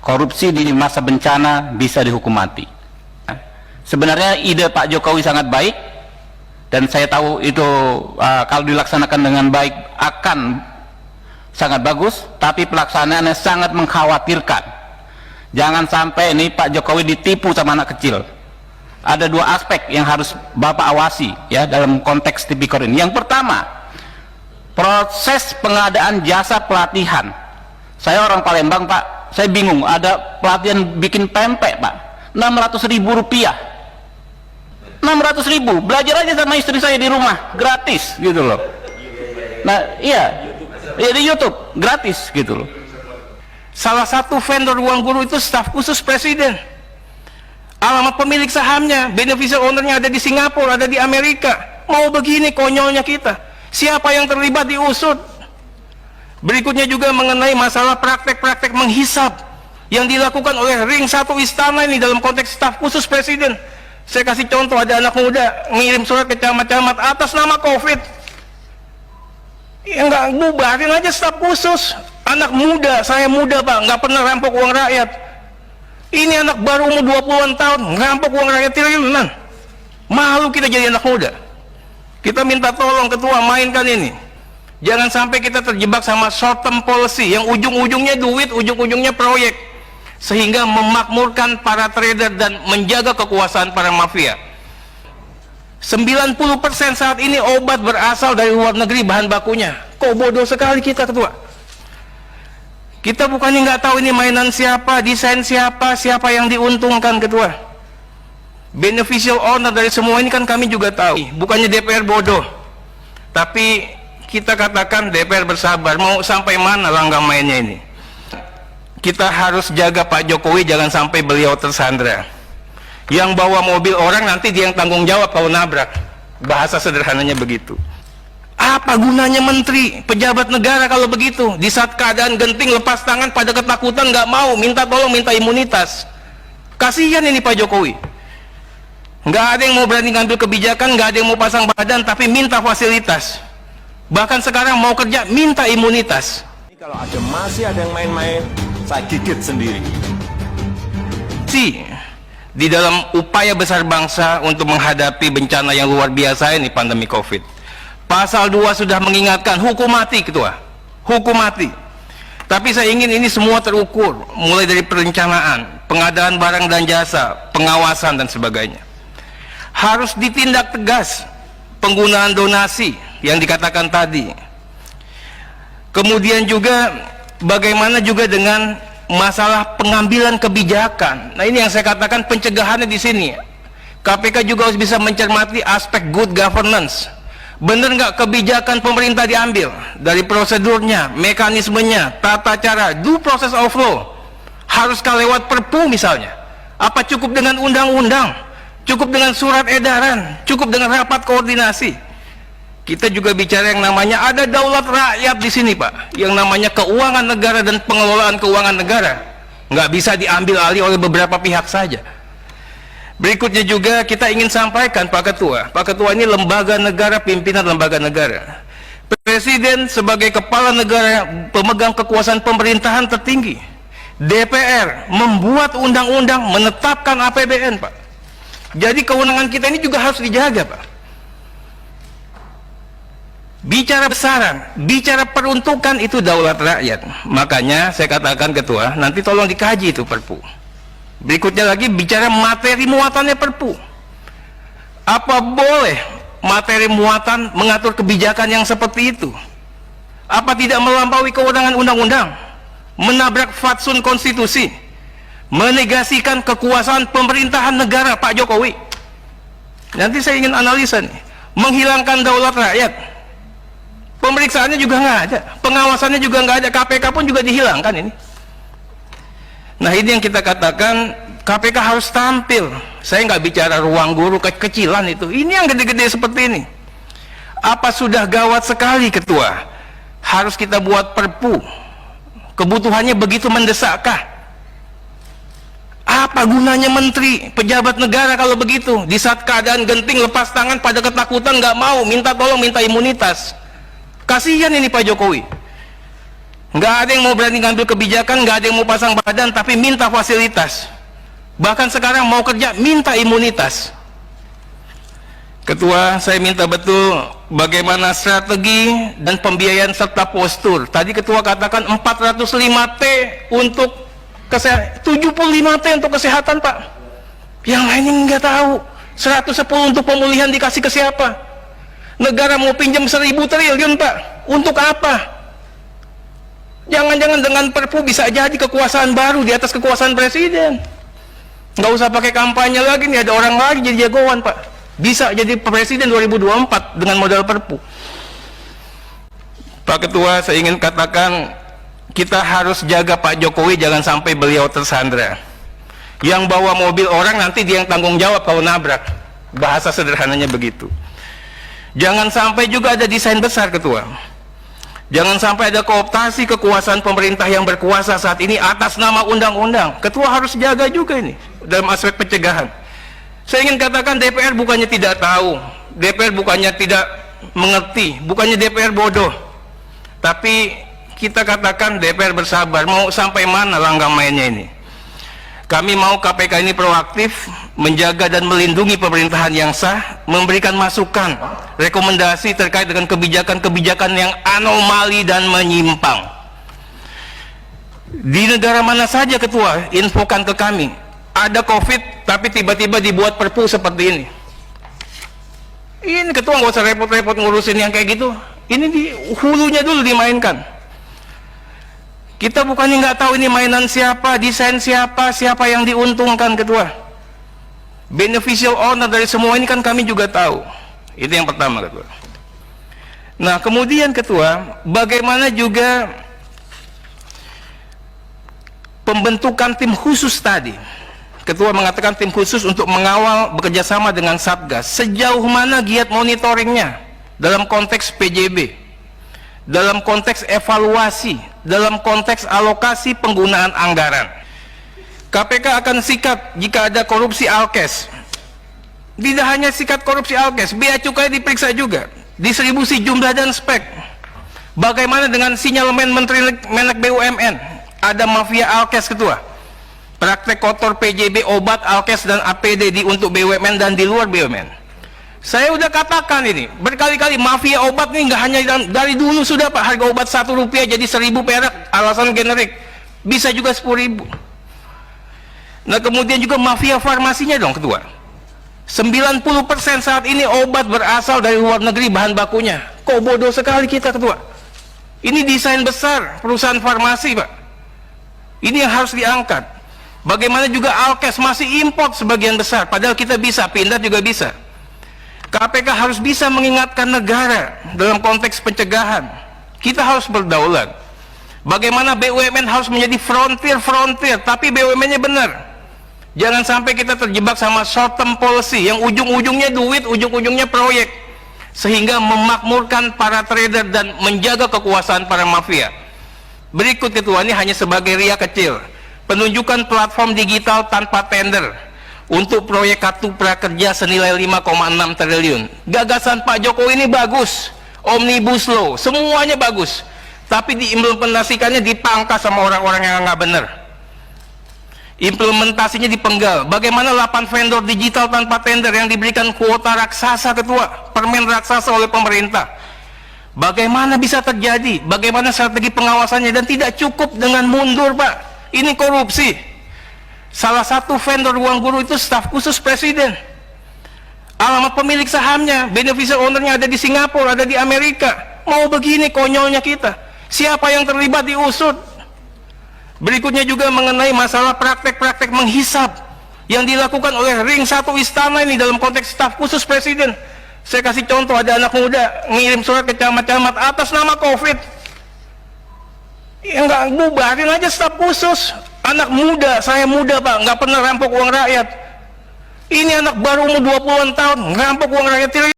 korupsi di masa bencana bisa dihukum mati. Sebenarnya ide Pak Jokowi sangat baik, dan saya tahu itu kalau dilaksanakan dengan baik akan sangat bagus, tapi pelaksanaannya sangat mengkhawatirkan. Jangan sampai ini Pak Jokowi ditipu sama anak kecil. Ada dua aspek yang harus Bapak awasi ya dalam konteks tipikor ini. Yang pertama, proses pengadaan jasa pelatihan. Saya orang Palembang, Pak, saya bingung, ada pelatihan bikin pempek, Pak, 600.000 rupiah. 600.000, belajar aja sama istri saya di rumah, gratis gitu loh. Nah iya, ya di YouTube gratis gitu loh. Salah satu vendor ruang guru itu staf khusus presiden. Alamat pemilik sahamnya, beneficial ownernya ada di Singapura, ada di Amerika. Mau begini konyolnya kita. Siapa yang terlibat diusut. Berikutnya juga mengenai masalah praktek-praktek menghisap yang dilakukan oleh ring satu istana ini dalam konteks staf khusus presiden. Saya kasih contoh, ada anak muda ngirim surat ke camat-camat atas nama COVID. Ya nggak, bubarin aja staf khusus. Anak muda, saya muda Pak, nggak pernah rampok uang rakyat. Ini anak baru umur 20-an tahun, ngerampok uang rakyat triliunan. Malu kita jadi anak muda. Kita minta tolong ketua, mainkan ini. Jangan sampai kita terjebak sama short term policy yang ujung-ujungnya duit, ujung-ujungnya proyek, sehingga memakmurkan para trader dan menjaga kekuasaan para mafia. 90% saat ini obat berasal dari luar negeri bahan bakunya. Kok bodoh sekali kita ketua. Kita bukannya nggak tahu ini mainan siapa, desain siapa, siapa yang diuntungkan ketua. Beneficial owner dari semua ini kan kami juga tahu. Bukannya DPR bodoh, tapi kita katakan DPR bersabar. Mau sampai mana langkah mainnya ini? Kita harus jaga Pak Jokowi jangan sampai beliau tersandra. Yang bawa mobil orang nanti dia yang tanggung jawab kalau nabrak. Bahasa sederhananya begitu. Apa gunanya menteri, pejabat negara kalau begitu? Di saat keadaan genting lepas tangan pada ketakutan, nggak mau, minta tolong, minta imunitas. Kasihan ini Pak Jokowi. Nggak ada yang mau berani ngambil kebijakan, nggak ada yang mau pasang badan, tapi minta fasilitas. Bahkan sekarang mau kerja, minta imunitas. Kalau masih ada yang main-main, saya gigit sendiri. Di dalam upaya besar bangsa untuk menghadapi bencana yang luar biasa ini, pandemi COVID. Pasal 2 sudah mengingatkan hukum mati ketua, hukum mati. Tapi saya ingin ini semua terukur, mulai dari perencanaan, pengadaan barang dan jasa, pengawasan dan sebagainya. Harus ditindak tegas penggunaan donasi yang dikatakan tadi. Kemudian juga bagaimana juga dengan masalah pengambilan kebijakan. Nah ini yang saya katakan pencegahannya di sini. KPK juga harus bisa mencermati aspek good governance. Benar nggak kebijakan pemerintah diambil dari prosedurnya, mekanismenya, tata cara, due process of law. Haruskah lewat perpu misalnya? Apa cukup dengan undang-undang? Cukup dengan surat edaran? Cukup dengan rapat koordinasi? Kita juga bicara yang namanya ada daulat rakyat di sini Pak, yang namanya keuangan negara dan pengelolaan keuangan negara nggak bisa diambil alih oleh beberapa pihak saja. Berikutnya juga kita ingin sampaikan Pak Ketua ini lembaga negara, pimpinan lembaga negara. Presiden sebagai kepala negara, pemegang kekuasaan pemerintahan tertinggi. DPR membuat undang-undang, menetapkan APBN Pak. Jadi kewenangan kita ini juga harus dijaga Pak. Bicara besaran, bicara peruntukan itu daulat rakyat. Makanya saya katakan Ketua, nanti tolong dikaji itu perpu. Berikutnya lagi bicara materi muatannya perpu. Apa boleh materi muatan mengatur kebijakan yang seperti itu? Apa tidak melampaui kewenangan undang-undang? Menabrak fatsun konstitusi? Menegasikan kekuasaan pemerintahan negara Pak Jokowi? Nanti saya ingin analisa nih. Menghilangkan daulat rakyat. Pemeriksaannya juga nggak ada, pengawasannya juga nggak ada, KPK pun juga dihilangkan ini. Nah ini yang kita katakan KPK harus tampil. Saya nggak bicara ruang guru kecilan itu, ini yang gede-gede seperti ini. Apa sudah gawat sekali Ketua? Harus kita buat perpu. Kebutuhannya begitu mendesakkah? Apa gunanya menteri, pejabat negara kalau begitu? Di saat keadaan genting lepas tangan pada ketakutan, nggak mau, minta tolong, minta imunitas. Kasihan ini Pak Jokowi. Nggak ada yang mau berani ngambil kebijakan, nggak ada yang mau pasang badan, tapi minta fasilitas. Bahkan sekarang mau kerja, minta imunitas. Ketua, saya minta betul bagaimana strategi dan pembiayaan serta postur. Tadi Ketua katakan 405T untuk kesehatan, 75T untuk kesehatan, Pak. Yang lainnya nggak tahu. 110 untuk pemulihan dikasih ke siapa? Negara mau pinjam 1.000 triliun, Pak. Untuk apa? Jangan-jangan dengan Perpu bisa jadi kekuasaan baru di atas kekuasaan presiden. Nggak usah pakai kampanye lagi nih, ada orang lagi jadi jagoan, Pak. Bisa jadi presiden 2024 dengan modal Perpu. Pak Ketua, saya ingin katakan kita harus jaga Pak Jokowi jangan sampai beliau tersandra. Yang bawa mobil orang nanti dia yang tanggung jawab kalau nabrak. Bahasa sederhananya begitu. Jangan sampai juga ada desain besar, Ketua. Jangan sampai ada kooptasi kekuasaan pemerintah yang berkuasa saat ini atas nama undang-undang. Ketua harus jaga juga ini dalam aspek pencegahan. Saya ingin katakan DPR bukannya tidak tahu, DPR bukannya tidak mengerti, bukannya DPR bodoh. Tapi kita katakan DPR bersabar, mau sampai mana langkah mainnya ini. Kami mau KPK ini proaktif, menjaga dan melindungi pemerintahan yang sah, memberikan masukan, rekomendasi terkait dengan kebijakan-kebijakan yang anomali dan menyimpang. Di negara mana saja, Ketua, infokan ke kami, ada COVID tapi tiba-tiba dibuat Perpu seperti ini. Ini Ketua nggak usah repot-repot ngurusin yang kayak gitu. Ini di hulunya dulu dimainkan. Kita bukannya nggak tahu ini mainan siapa, desain siapa, siapa yang diuntungkan, Ketua. Beneficial owner dari semua ini kan kami juga tahu. Itu yang pertama, Ketua. Nah, kemudian, Ketua, bagaimana juga pembentukan tim khusus tadi. Ketua mengatakan tim khusus untuk mengawal bekerjasama dengan Satgas. Sejauh mana giat monitoringnya dalam konteks PJB? Dalam konteks evaluasi, dalam konteks alokasi penggunaan anggaran. KPK akan sikat jika ada korupsi Alkes. Tidak hanya sikat korupsi Alkes, bea cukai diperiksa juga, distribusi jumlah dan spek. Bagaimana dengan sinyalemen Menteri Menak BUMN? Ada mafia Alkes, Ketua. Praktek kotor PJB, obat, Alkes dan APD untuk BUMN dan di luar BUMN. Saya udah katakan ini berkali-kali, mafia obat nih nggak hanya dari dulu sudah, Pak. Harga obat Rp1 jadi 1.000 perak, alasan generik, bisa juga 10.000. Nah, kemudian juga mafia farmasinya dong, Ketua. 90% saat ini obat berasal dari luar negeri bahan bakunya. Kok bodoh sekali kita, Ketua. Ini desain besar perusahaan farmasi, Pak. Ini yang harus diangkat. Bagaimana juga Alkes masih import sebagian besar, padahal kita bisa, Pindad juga bisa. KPK harus bisa mengingatkan negara dalam konteks pencegahan. Kita harus berdaulat. Bagaimana BUMN harus menjadi frontier, tapi BUMN-nya benar. Jangan sampai kita terjebak sama short term policy yang ujung-ujungnya duit, ujung-ujungnya proyek, sehingga memakmurkan para trader dan menjaga kekuasaan para mafia. Berikut, Ketua, ini hanya sebagai ria kecil. Penunjukan platform digital tanpa tender untuk proyek kartu prakerja senilai 5,6 triliun. Gagasan Pak Jokowi ini bagus, Omnibus Law, semuanya bagus, tapi diimplementasikannya dipangkas sama orang-orang yang nggak benar. Implementasinya dipenggal. Bagaimana 8 vendor digital tanpa tender yang diberikan kuota raksasa, Ketua, permen raksasa oleh pemerintah? Bagaimana bisa terjadi? Bagaimana strategi pengawasannya? Dan tidak cukup dengan mundur, Pak. Ini korupsi. Salah satu vendor ruang guru itu staf khusus presiden. Alamat pemilik sahamnya, beneficial ownernya ada di Singapura, ada di Amerika. Mau begini konyolnya kita. Siapa yang terlibat diusut. Berikutnya juga mengenai masalah praktek-praktek menghisap yang dilakukan oleh ring 1 istana ini dalam konteks staf khusus presiden. Saya kasih contoh, ada anak muda ngirim surat ke camat-camat atas nama COVID. Ya nggak, bubarin aja staf khusus. Anak muda, saya muda, Pak, nggak pernah rampok uang rakyat. Ini anak baru umur 20-an tahun, ngerampok uang rakyat.